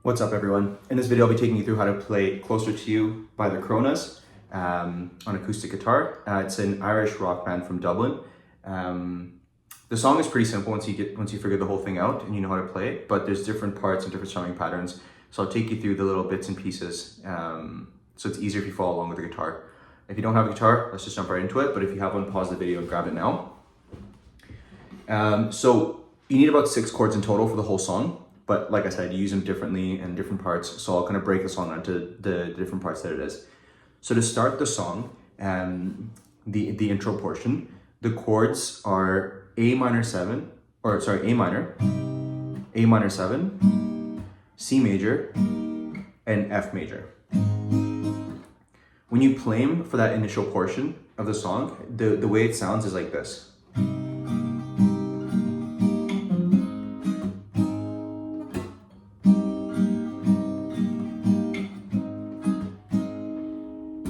What's up, everyone? In this video, I'll be taking you through how to play Closer to You by the Coronas on acoustic guitar. It's an Irish rock band from Dublin. The song is pretty simple once you figure the whole thing out and you know how to play it, but there's different parts and different strumming patterns. So I'll take you through the little bits and pieces so it's easier if you follow along with the guitar. If you don't have a guitar, let's just jump right into it, but if you have one, pause the video and grab it now. So you need about 6 chords in total for the whole song. But like I said, you use them differently in different parts. So I'll kind of break the song into the different parts that it is. So to start the song, the intro portion, the chords are A minor 7, A minor 7, C major, and F major. When you play them for that initial portion of the song, the way it sounds is like this.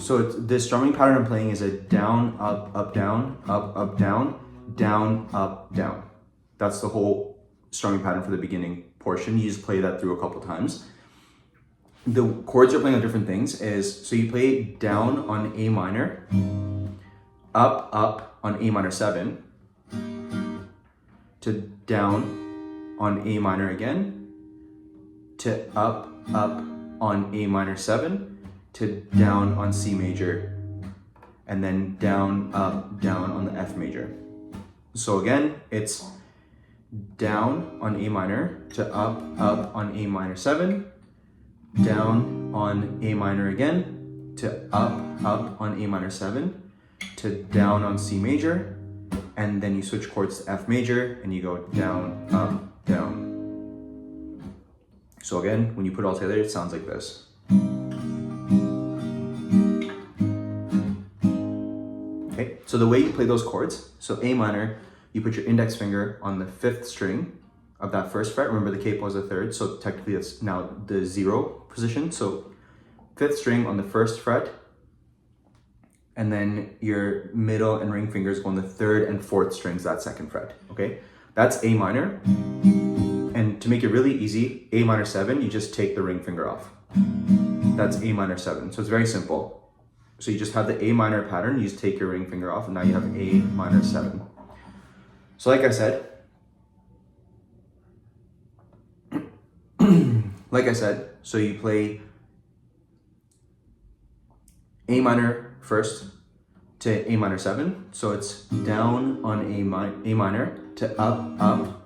So the strumming pattern I'm playing is a down, up, up, down, up, down, down, up, down. That's the whole strumming pattern for the beginning portion. You just play that through a couple times. The chords you're playing on different things is, so you play down on A minor, up on A minor 7, to down on A minor again, to up on A minor 7, to down on C major, and then down, up, down on the F major. So again, it's down on A minor, to up on A minor 7, down on A minor again, to up on A minor 7, to down on C major, and then you switch chords to F major, and you go down, up, down. So again, when you put it all together, it sounds like this. Okay, so the way you play those chords, so A minor, you put your index finger on the 5th string of that first fret. Remember the capo is the 3rd, so technically it's now the 0 position. So 5th string on the 1st fret, and then your middle and ring fingers go on the 3rd and 4th strings, that 2nd fret, okay? That's A minor. And to make it really easy, A minor 7, you just take the ring finger off. That's A minor 7, so it's very simple. So you just have the A minor pattern, you just take your ring finger off, and now you have A minor 7. So like I said, so you play A minor first to A minor 7. So it's down on A minor to up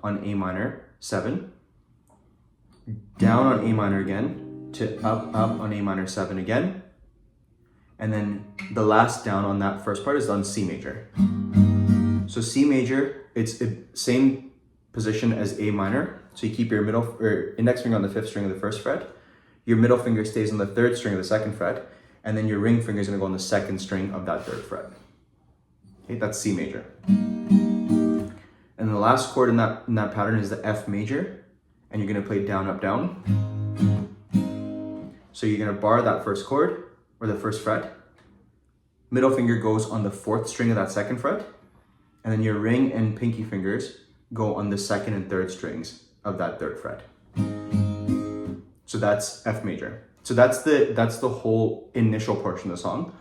on A minor 7. Down on A minor again to up on A minor 7 again. And then the last down on that first part is on C major. So C major, it's the same position as A minor. So you keep your index finger on the 5th string of the 1st fret. Your middle finger stays on the 3rd string of the 2nd fret. And then your ring finger is gonna go on the 2nd string of that 3rd fret. Okay, that's C major. And the last chord in that pattern is the F major. And you're gonna play down, up, down. So you're gonna bar that first chord, or the 1st fret. Middle finger goes on the 4th string of that 2nd fret, and then your ring and pinky fingers go on the 2nd and 3rd strings of that 3rd fret. So that's F major. So that's the whole initial portion of the song.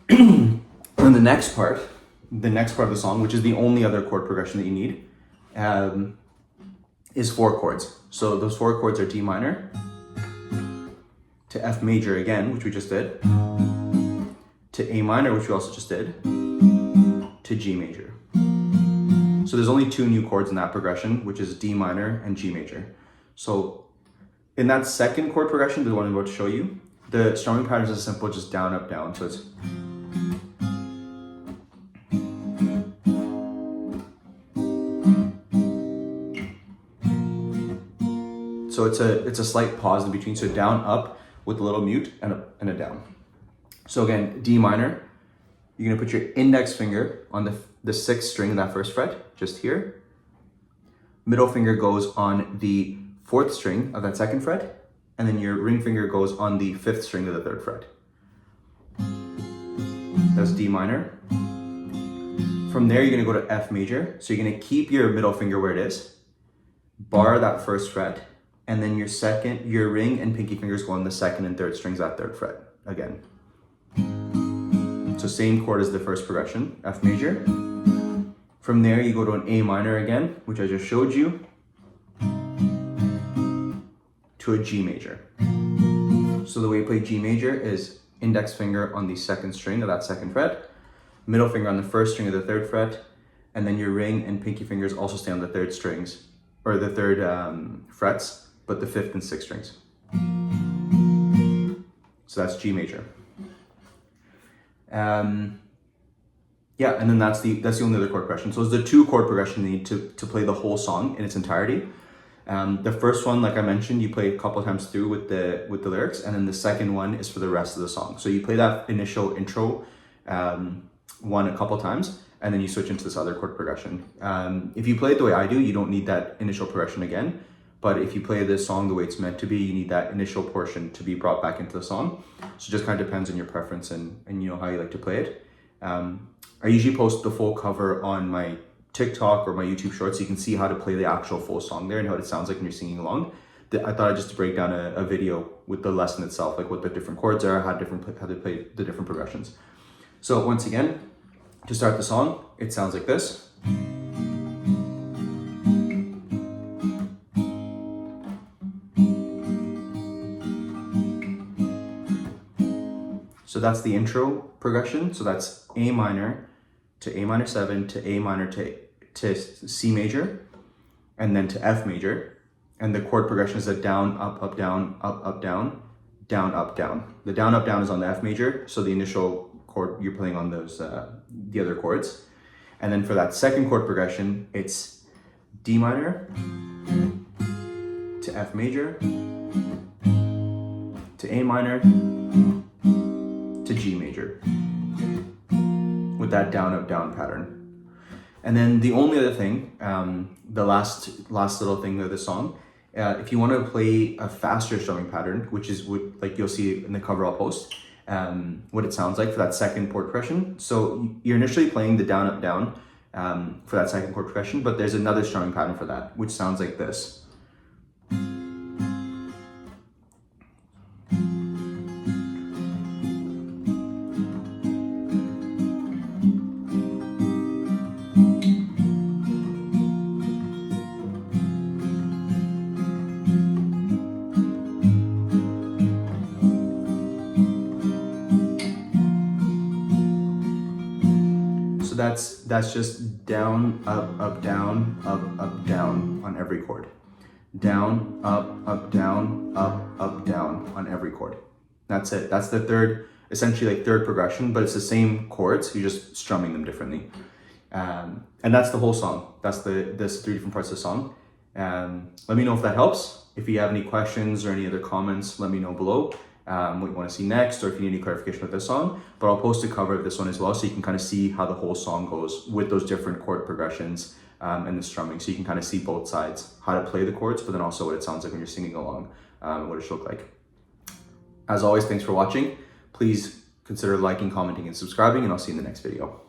And the next part of the song, which is the only other chord progression that you need, is 4 chords. So those 4 chords are D minor, to F major again, which we just did, to A minor, which we also just did, to G major. So there's only 2 new chords in that progression, which is D minor and G major. So in that second chord progression, the one I'm about to show you, the strumming pattern is as simple, just down, up, down. So it's it's a slight pause in between. So down, up, with a little mute and a down. So again, D minor, you're gonna put your index finger on the 6th string of that 1st fret, just here. Middle finger goes on the 4th string of that 2nd fret, and then your ring finger goes on the 5th string of the 3rd fret. That's D minor. From there, you're gonna go to F major. So you're gonna keep your middle finger where it is, bar that 1st fret, and then your ring and pinky fingers go on the second and third strings at third fret again. So same chord as the first progression, F major. From there you go to an A minor again, which I just showed you, to a G major. So the way you play G major is index finger on the second string of that second fret, middle finger on the first string of the third fret, and then your ring and pinky fingers also stay on the third strings, or the third frets, but the fifth and sixth strings. So that's G major. Yeah, and then that's the only other chord progression. So it's the 2 chord progression you need to play the whole song in its entirety. The first one, like I mentioned, you play a couple times through with the lyrics, and then the second one is for the rest of the song. So you play that initial intro one a couple times, and then you switch into this other chord progression. If you play it the way I do, you don't need that initial progression again. But if you play this song the way it's meant to be, you need that initial portion to be brought back into the song. So it just kind of depends on your preference and you know how you like to play it. I usually post the full cover on my TikTok or my YouTube shorts, so you can see how to play the actual full song there and how it sounds like when you're singing along. I thought I'd just break down a video with the lesson itself, like what the different chords are, how to play the different progressions. So once again, to start the song, it sounds like this. So that's the intro progression. So that's A minor to A minor 7 to A minor to C major, and then to F major. And the chord progression is a down, up, up, down, up, up, down, down, up, down. The down, up, down is on the F major. So the initial chord you're playing on those, the other chords. And then for that second chord progression, it's D minor to F major to A minor to G major with that down, up, down pattern. And then the only other thing, the last little thing of the song, if you want to play a faster strumming pattern, which is what, like you'll see in the cover I'll post, what it sounds like for that second chord progression. So you're initially playing the down, up, down for that second chord progression, but there's another strumming pattern for that, which sounds like this. That's just down, up, down, up, down on every chord. Down, up, down, up, down on every chord. That's it. That's the third, essentially like third progression, but it's the same chords, you're just strumming them differently. And that's the whole song. That's this 3 different parts of the song. Let me know if that helps. If you have any questions or any other comments, let me know below. What you want to see next, or if you need any clarification with this song. But I'll post a cover of this one as well, so you can kind of see how the whole song goes with those different chord progressions and the strumming. So you can kind of see both sides, how to play the chords, but then also what it sounds like when you're singing along, and what it should look like. As always, thanks for watching. Please consider liking, commenting, and subscribing, and I'll see you in the next video.